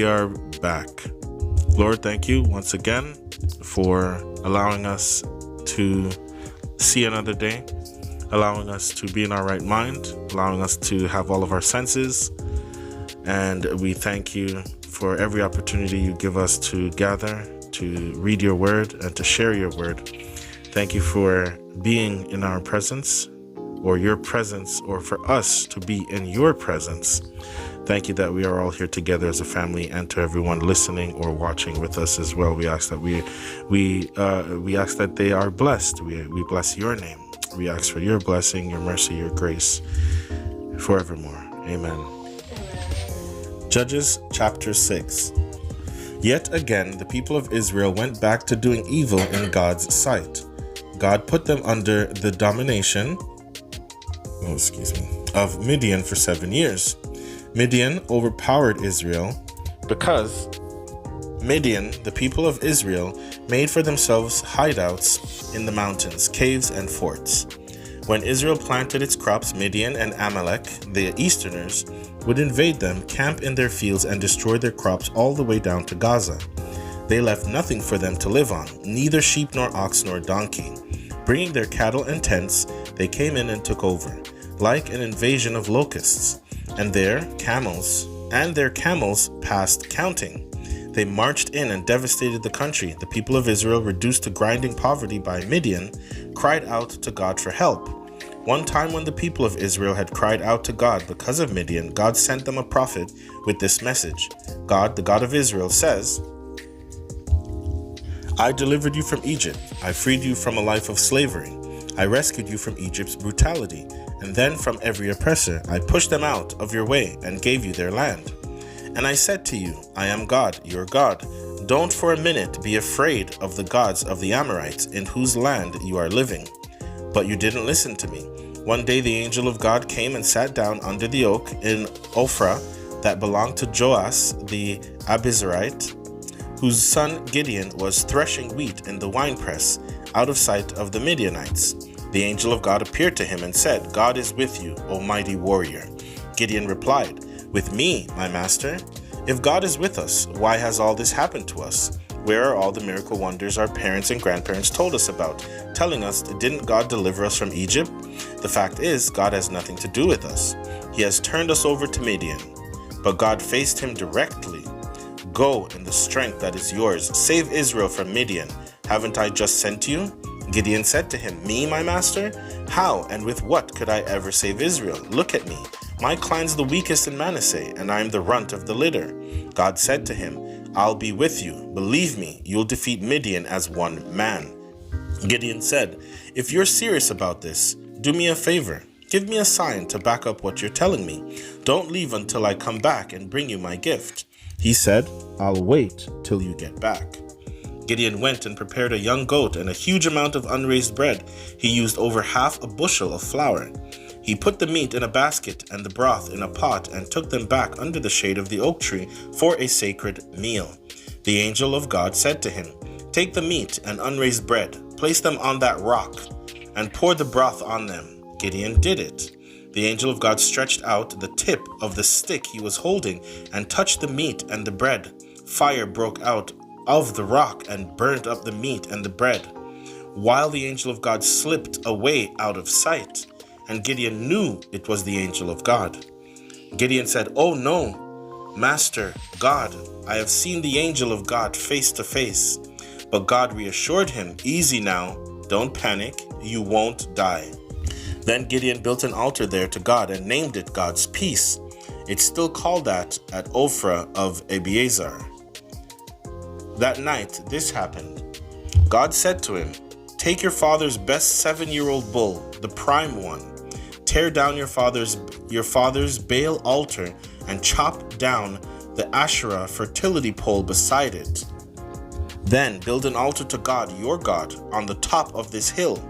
we are back. Lord, thank you once again for allowing us to see another day, allowing us to be in our right mind, allowing us to have all of our senses. And we thank you for every opportunity you give us to gather, to read your word, and to share your word. Thank you for being in our presence, or your presence, or for us to be in your presence. Thank you that we are all here together as a family, and to everyone listening or watching with us as well. We ask that we ask that they are blessed. We bless your name. We ask for your blessing, your mercy, your grace forevermore. Amen. Judges chapter 6. Yet again, the people of Israel went back to doing evil in God's sight. God put them under the domination of Midian for 7 years. Midian overpowered Israel because Midian, the people of Israel, made for themselves hideouts in the mountains, caves, and forts. When Israel planted its crops, Midian and Amalek, the Easterners, would invade them, camp in their fields, and destroy their crops all the way down to Gaza. They left nothing for them to live on, neither sheep nor ox nor donkey. Bringing their cattle and tents, they came in and took over, like an invasion of locusts. And their camels passed counting. They marched in and devastated the country. The people of Israel, reduced to grinding poverty by Midian, cried out to God for help. One time when the people of Israel had cried out to God because of Midian, God sent them a prophet with this message. God, the God of Israel, says, I delivered you from Egypt. I freed you from a life of slavery. I rescued you from Egypt's brutality, and then from every oppressor. I pushed them out of your way and gave you their land. And I said to you, I am God, your God. Don't for a minute be afraid of the gods of the Amorites, in whose land you are living. But you didn't listen to me. One day the angel of God came and sat down under the oak in Ophrah that belonged to Joas the Abizarite, whose son Gideon was threshing wheat in the winepress, out of sight of the Midianites. The angel of God appeared to him and said, God is with you, O mighty warrior. Gideon replied, With me, my master? If God is with us, why has all this happened to us? Where are all the miracle wonders our parents and grandparents told us about, telling us, didn't God deliver us from Egypt? The fact is, God has nothing to do with us. He has turned us over to Midian. But God faced him directly. Go in the strength that is yours. Save Israel from Midian. Haven't I just sent you? Gideon said to him, Me, my master? How and with what could I ever save Israel? Look at me. My cline's the weakest in Manasseh, and I am the runt of the litter. God said to him, I'll be with you. Believe me, you'll defeat Midian as one man. Gideon said, If you're serious about this, do me a favor. Give me a sign to back up what you're telling me. Don't leave until I come back and bring you my gift. He said, I'll wait till you get back. Gideon went and prepared a young goat and a huge amount of unraised bread. He used over half a bushel of flour. He put the meat in a basket and the broth in a pot and took them back under the shade of the oak tree for a sacred meal. The angel of God said to him, Take the meat and unraised bread, place them on that rock, and pour the broth on them. Gideon did it. The angel of God stretched out the tip of the stick he was holding and touched the meat and the bread. Fire broke out of the rock and burnt up the meat and the bread, while the angel of God slipped away out of sight, and Gideon knew it was the angel of God. Gideon said, Oh no, Master God, I have seen the angel of God face to face. But God reassured him, Easy now, don't panic, you won't die. Then Gideon built an altar there to God and named it God's Peace. It's still called that at Ophrah of Abiezer. That night, this happened. God said to him, Take your father's best 7-year-old bull, the prime one. Tear down your father's Baal altar and chop down the Asherah fertility pole beside it. Then build an altar to God, your God, on the top of this hill.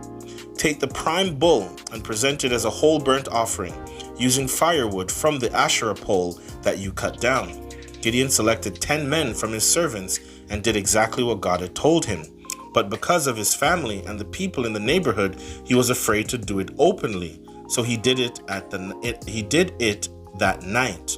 Take the prime bull and present it as a whole burnt offering, using firewood from the Asherah pole that you cut down. Gideon selected 10 men from his servants and did exactly what God had told him. But because of his family and the people in the neighborhood, he was afraid to do it openly. So he did it that night.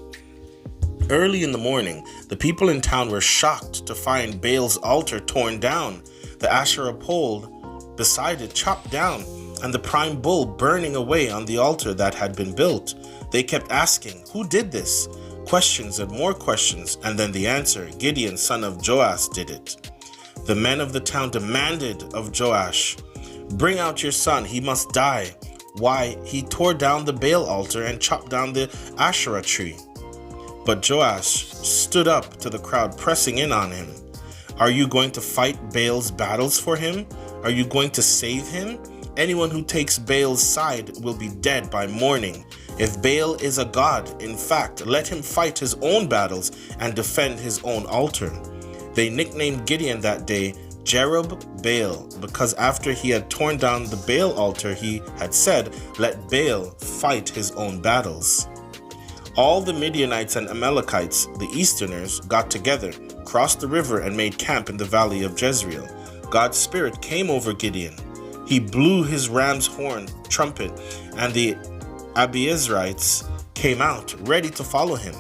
Early in the morning, the people in town were shocked to find Baal's altar torn down, the Asherah pole beside it chopped down, and the prime bull burning away on the altar that had been built. They kept asking, "Who did this?" Questions and more questions, and then the answer, "Gideon, son of Joash, did it." The men of the town demanded of Joash, "Bring out your son, he must die. Why, he tore down the Baal altar and chopped down the Asherah tree." But Joash stood up to the crowd, pressing in on him. "Are you going to fight Baal's battles for him? Are you going to save him? Anyone who takes Baal's side will be dead by morning. If Baal is a god, in fact, let him fight his own battles and defend his own altar." They nicknamed Gideon that day Jerub-Baal, because after he had torn down the Baal altar, he had said, "Let Baal fight his own battles." All the Midianites and Amalekites, the Easterners, got together, crossed the river, and made camp in the valley of Jezreel. God's Spirit came over Gideon. He blew his ram's horn trumpet, and the Abiezrites came out, ready to follow him.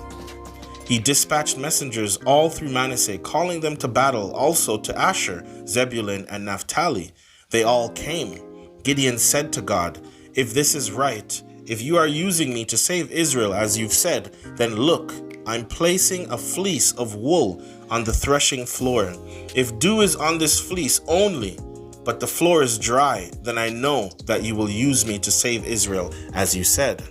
He dispatched messengers all through Manasseh, calling them to battle, also to Asher, Zebulun, and Naphtali. They all came. Gideon said to God, "If this is right, if you are using me to save Israel as you've said, then look, I'm placing a fleece of wool on the threshing floor. If dew is on this fleece only, but the floor is dry, then I know that you will use me to save Israel as you said."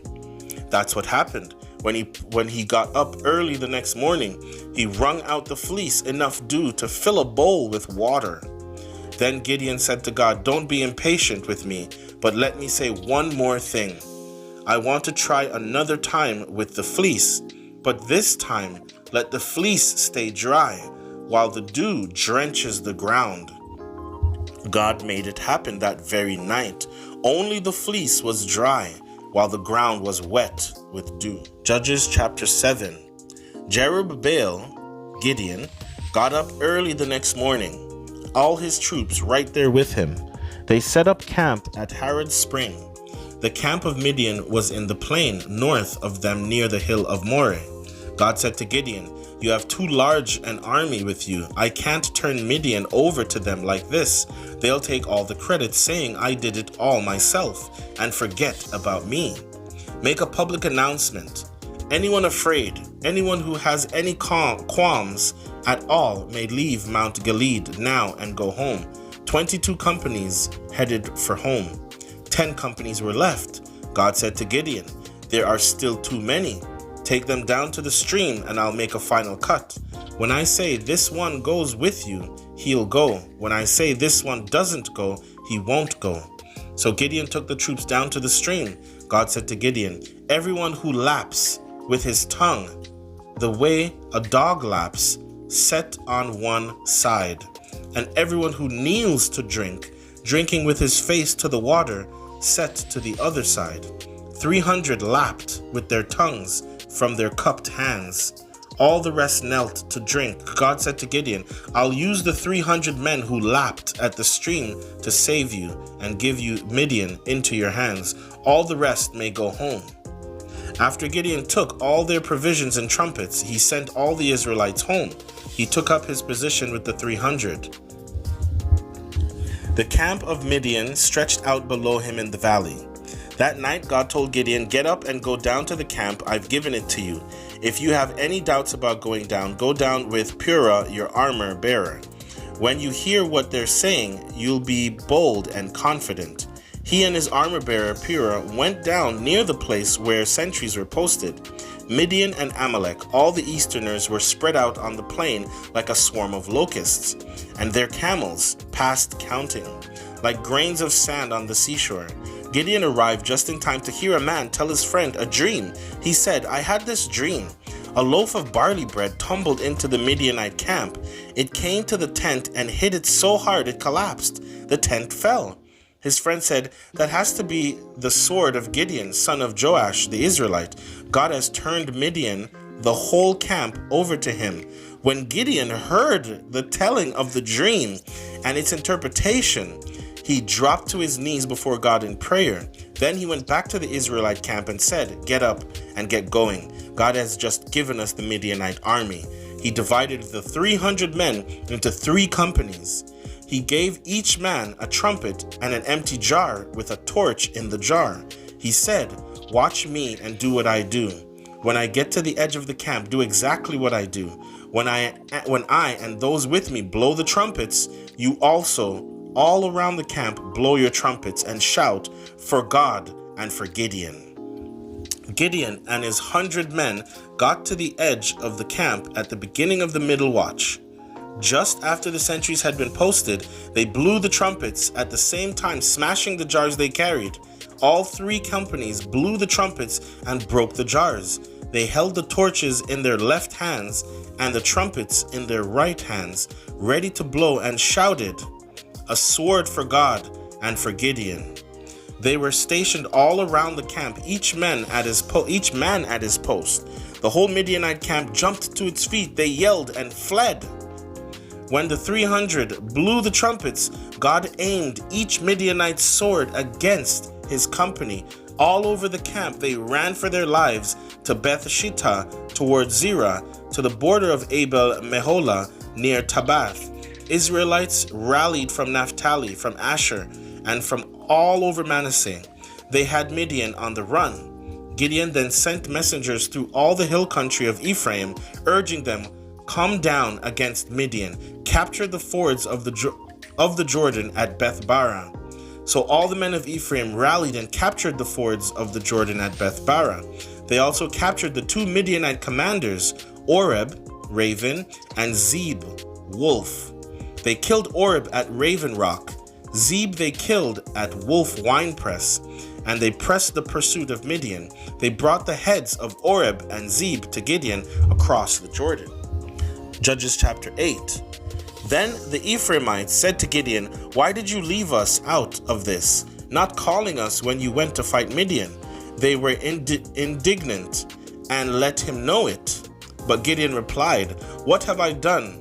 That's what happened. When he got up early the next morning, he wrung out the fleece, enough dew to fill a bowl with water. Then Gideon said to God, "Don't be impatient with me, but let me say one more thing. I want to try another time with the fleece, but this time let the fleece stay dry while the dew drenches the ground." God made it happen that very night. Only the fleece was dry, while the ground was wet with dew. Judges chapter 7. Jerub-Baal, Gideon, got up early the next morning, all his troops right there with him. They set up camp at Harod Spring. The camp of Midian was in the plain north of them near the hill of Moreh. God said to Gideon, "You have too large an army with you. I can't turn Midian over to them like this. They'll take all the credit, saying I did it all myself, and forget about me. Make a public announcement. Anyone afraid, anyone who has any qualms at all may leave Mount Gilead now and go home." 22 companies headed for home. 10 companies were left. God said to Gideon, "There are still too many. Take them down to the stream, and I'll make a final cut. When I say this one goes with you, he'll go. When I say this one doesn't go, he won't go." So Gideon took the troops down to the stream. God said to Gideon, "Everyone who laps with his tongue, the way a dog laps, set on one side. And everyone who kneels to drink, drinking with his face to the water, set to the other side." 300 lapped with their tongues from their cupped hands. All the rest knelt to drink. God said to Gideon, "I'll use the 300 men who lapped at the stream to save you and give you Midian into your hands. All the rest may go home." After Gideon took all their provisions and trumpets, he sent all the Israelites home. He took up his position with the 300. The camp of Midian stretched out below him in the valley. That night God told Gideon, "Get up and go down to the camp. I've given it to you. If you have any doubts about going down, go down with Purah, your armor bearer. When you hear what they're saying, you'll be bold and confident." He and his armor bearer Purah went down near the place where sentries were posted. Midian and Amalek, all the Easterners, were spread out on the plain like a swarm of locusts, and their camels, past counting, like grains of sand on the seashore. Gideon arrived just in time to hear a man tell his friend a dream. He said, "I had this dream. A loaf of barley bread tumbled into the Midianite camp. It came to the tent and hit it so hard it collapsed. The tent fell." His friend said, "That has to be the sword of Gideon, son of Joash, the Israelite. God has turned Midian, the whole camp, over to him." When Gideon heard the telling of the dream and its interpretation, He dropped to his knees before God in prayer. Then he went back to the Israelite camp and said, "Get up and get going. God has just given us the Midianite army." He divided the 300 men into 3 companies. He gave each man a trumpet and an empty jar with a torch in the jar. He said, "Watch me and do what I do. When I get to the edge of the camp, do exactly what I do. When I and those with me blow the trumpets, you also, all around the camp, blow your trumpets and shout for God and for Gideon." Gideon and his 100 men got to the edge of the camp at the beginning of the middle watch. Just after the sentries had been posted, they blew the trumpets at the same time, smashing the jars they carried. All 3 companies blew the trumpets and broke the jars. They held the torches in their left hands and the trumpets in their right hands, ready to blow, and shouted, "A sword for God and for Gideon." They were stationed all around the camp, each man at his post. The whole Midianite camp jumped to its feet. They yelled and fled. When the 300 blew the trumpets, God aimed each Midianite's sword against his company. All over the camp, they ran for their lives to Beth Shittah, towards Zerah, to the border of Abel Meholah, near Tabath. Israelites rallied from Naphtali, from Asher, and from all over Manasseh. They had Midian on the run. Gideon then sent messengers through all the hill country of Ephraim, urging them, "Come down against Midian, capture the fords of the Jordan at Beth-barah." So all the men of Ephraim rallied and captured the fords of the Jordan at Beth-barah. They also captured the 2 Midianite commanders, Oreb, Raven, and Zeb, Wolf. They killed Oreb at Raven Rock. Zeb they killed at Wolf Winepress, and they pressed the pursuit of Midian. They brought the heads of Oreb and Zeb to Gideon across the Jordan. Judges chapter 8. Then the Ephraimites said to Gideon, "Why did you leave us out of this, not calling us when you went to fight Midian?" They were indignant and let him know it. But Gideon replied, "What have I done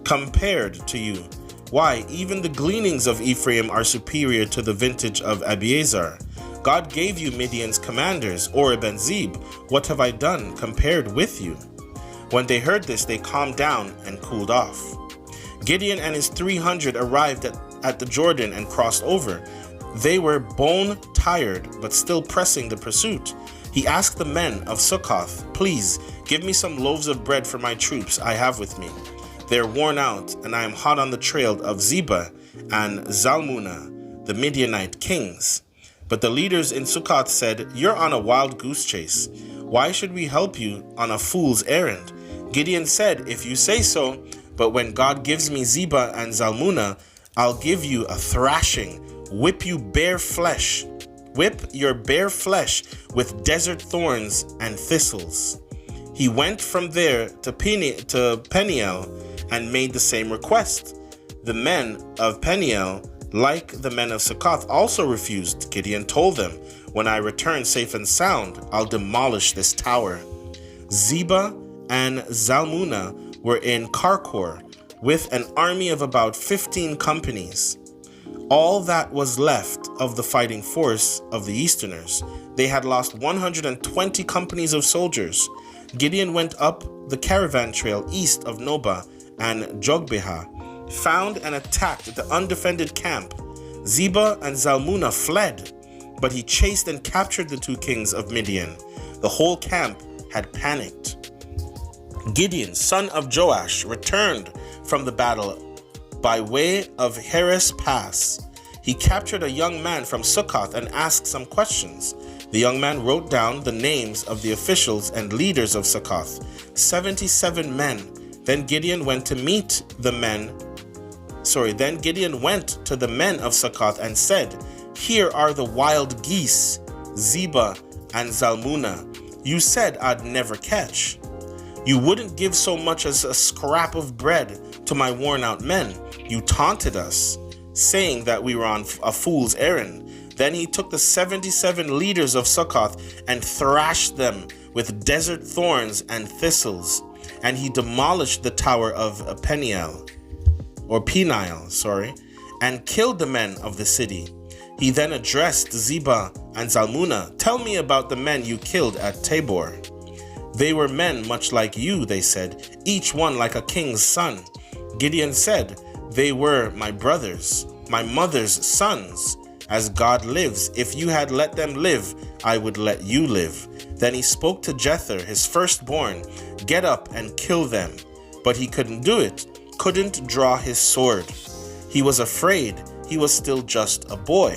compared to you? Why, even the gleanings of Ephraim are superior to the vintage of Abiezer. God gave you Midian's commanders, Oreb and Zeb. What have I done compared with you?" When they heard this, they calmed down and cooled off. Gideon and his 300 arrived at the Jordan and crossed over. They were bone-tired, but still pressing the pursuit. He asked the men of Sukkoth, "Please, give me some loaves of bread for my troops I have with me. They're worn out, and I am hot on the trail of Zebah and Zalmunna, the Midianite kings." But the leaders in Sukkoth said, "You're on a wild goose chase. Why should we help you on a fool's errand?" Gideon said, "If you say so, but when God gives me Zebah and Zalmunna, I'll give you a thrashing, whip your bare flesh with desert thorns and thistles." He went from there to Peniel and made the same request. The men of Peniel, like the men of Sukkoth, also refused. Gideon told them, "When I return safe and sound, I'll demolish this tower." Zebah and Zalmunna were in Karkor with an army of about 15 companies. All that was left of the fighting force of the Easterners. They had lost 120 companies of soldiers. Gideon went up the caravan trail east of Nobah and Jogbehah, found and attacked the undefended camp. Zebah and Zalmunna fled, but he chased and captured the 2 kings of Midian. The whole camp had panicked. Gideon, son of Joash, returned from the battle by way of Heres Pass. He captured a young man from Sukkoth and asked some questions. The young man wrote down the names of the officials and leaders of Sukkoth, 77 men. Then Gideon went to the men of Sukkoth and said, "Here are the wild geese, Zebah and Zalmunna. You said I'd never catch. You wouldn't give so much as a scrap of bread to my worn-out men. You taunted us, saying that we were on a fool's errand." Then he took the 77 leaders of Sukkoth and thrashed them with desert thorns and thistles, and he demolished the tower of Peniel, and killed the men of the city. He then addressed Zebah and Zalmunna. Tell me about the men you killed at Tabor. They were men much like you, they said, each one like a king's son. Gideon said, they were my brothers, my mother's sons. As God lives, if you had let them live, I would let you live. Then he spoke to Jether, his firstborn, get up and kill them. But he couldn't do it, couldn't draw his sword. He was afraid, he was still just a boy.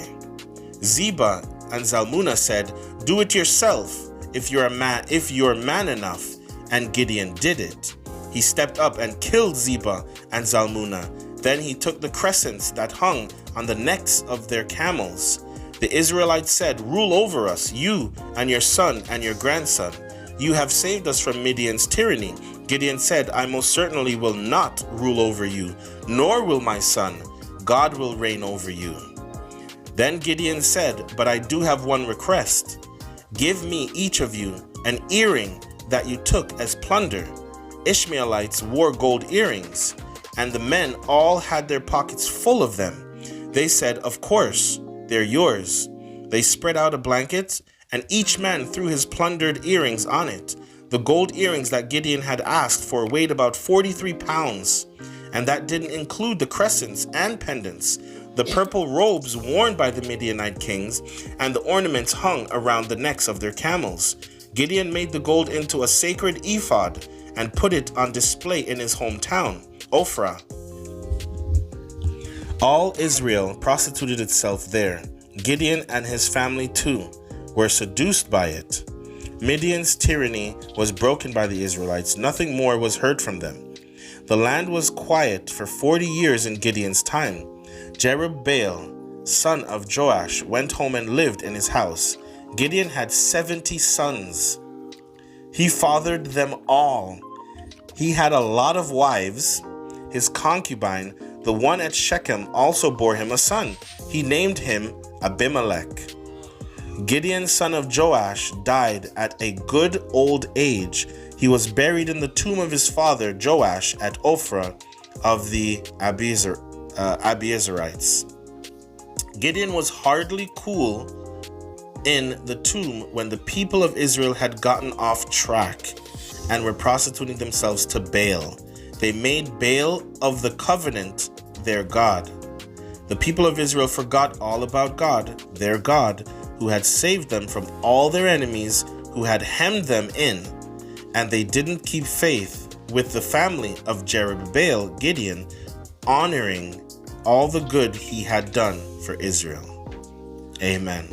Zebah and Zalmunna said, do it yourself if you're man enough. And Gideon did it. He stepped up and killed Zebah and Zalmunna. Then he took the crescents that hung on the necks of their camels. The Israelites said, rule over us, you and your son and your grandson. You have saved us from Midian's tyranny. Gideon said, I most certainly will not rule over you, nor will my son. God will reign over you. Then Gideon said, but I do have one request. Give me, each of you, an earring that you took as plunder. Ishmaelites wore gold earrings, and the men all had their pockets full of them. They said, of course, they're yours. They spread out a blanket, and each man threw his plundered earrings on it. The gold earrings that Gideon had asked for weighed about 43 pounds, and that didn't include the crescents and pendants, the purple robes worn by the Midianite kings, and the ornaments hung around the necks of their camels. Gideon made the gold into a sacred ephod and put it on display in his hometown, Ophrah. All Israel prostituted itself there. Gideon and his family too were seduced by it. Midian's tyranny was broken by the Israelites. Nothing more was heard from them. The land was quiet for 40 years in Gideon's time. Jerubbaal, son of Joash, went home and lived in his house. Gideon had 70 sons. He fathered them all. He had a lot of wives. His concubine, the one at Shechem, also bore him a son. He named him Abimelech. Gideon, son of Joash, died at a good old age. He was buried in the tomb of his father Joash at Ophrah of the Abiezerites. Gideon was hardly cool in the tomb when the people of Israel had gotten off track and were prostituting themselves to Baal. They made Baal of the covenant their god. The people of Israel forgot all about God, their God, who had saved them from all their enemies, who had hemmed them in, and they didn't keep faith with the family of Jerubbaal, Gideon, honoring all the good he had done for Israel. Amen.